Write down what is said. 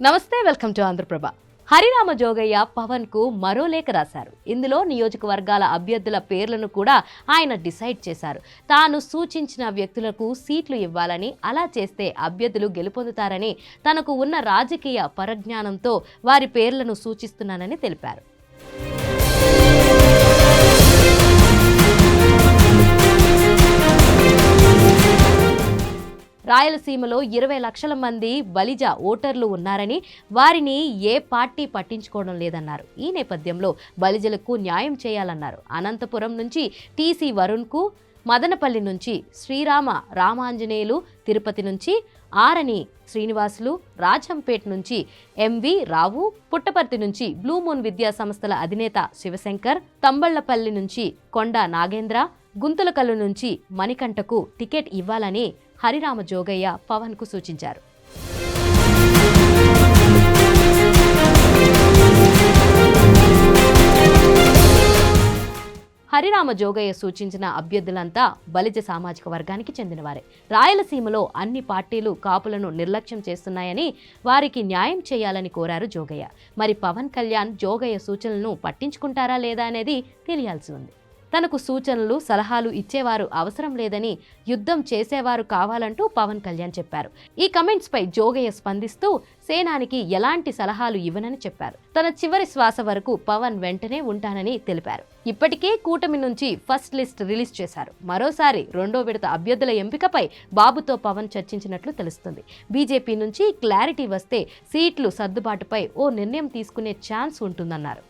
నమస్తే, welcome to Andhraprabha. Harirama Jogayya Pawan కు మరో లేఖ రాశారు. ఇందులో నియోజకవర్గాల అభ్యర్థుల పేర్లను కూడా ఆయన డిసైడ్ చేశారు. తాను సూచించిన వ్యక్తులకు సీట్లు ఇవ్వాలని, అలా చేస్తే అభ్యర్థులు గెలుపొందుతారని, తనకు ఉన్న రాజకీయ పరిజ్ఞానంతో వారి పేర్లను సూచిస్తున్నానని తెలిపారు. రాయలసీమలో 20 లక్షల మంది బలిజ ఓటర్లు ఉన్నారని, వారిని ఏ పార్టీ పట్టించుకోవడం లేదన్నారు. ఈ నేపథ్యంలో బలిజలకు న్యాయం చేయాలన్నారు. అనంతపురం నుంచి టీసీ వరుణ్కు, మదనపల్లి నుంచి శ్రీరామ రామాంజనేయులు, తిరుపతి నుంచి ఆరణి శ్రీనివాసులు, రాజంపేట్ నుంచి ఎంవి రావు, పుట్టపర్తి నుంచి బ్లూ మూన్ విద్యా సంస్థల అధినేత శివశంకర్, తంబళ్లపల్లి నుంచి కొండ నాగేంద్ర, గుంతలకల్లు నుంచి మణికంఠకు టికెట్ ఇవ్వాలని హరిరామ జోగయ్య పవన్ కు సూచించారు. హరిరామ జోగయ్య సూచించిన అభ్యర్థులంతా బలిజ సామాజిక వర్గానికి చెందినవారే. రాయలసీమలో అన్ని పార్టీలు కాపులను నిర్లక్ష్యం చేస్తున్నాయని, వారికి న్యాయం చేయాలని కోరారు జోగయ్య. మరి పవన్ కళ్యాణ్ జోగయ్య సూచనలను పట్టించుకుంటారా లేదా అనేది తెలియాల్సి ఉంది. తనకు సూచనలు, సలహాలు ఇచ్చేవారు అవసరం లేదని, యుద్ధం చేసేవారు కావాలంటూ పవన్ కళ్యాణ్ చెప్పారు. ఈ కమెంట్స్ పై జోగయ్య స్పందిస్తూ సేనానికి ఎలాంటి సలహాలు ఇవ్వనని చెప్పారు. తన చివరి శ్వాస వరకు పవన్ వెంటనే ఉంటానని తెలిపారు. ఇప్పటికే కూటమి నుంచి ఫస్ట్ లిస్ట్ రిలీజ్ చేశారు. మరోసారి రెండో విడత అభ్యర్థుల ఎంపికపై బాబుతో పవన్ చర్చించినట్లు తెలుస్తుంది. బీజేపీ నుంచి క్లారిటీ వస్తే సీట్లు సర్దుబాటుపై ఓ నిర్ణయం తీసుకునే ఛాన్స్ ఉంటుందన్నారు.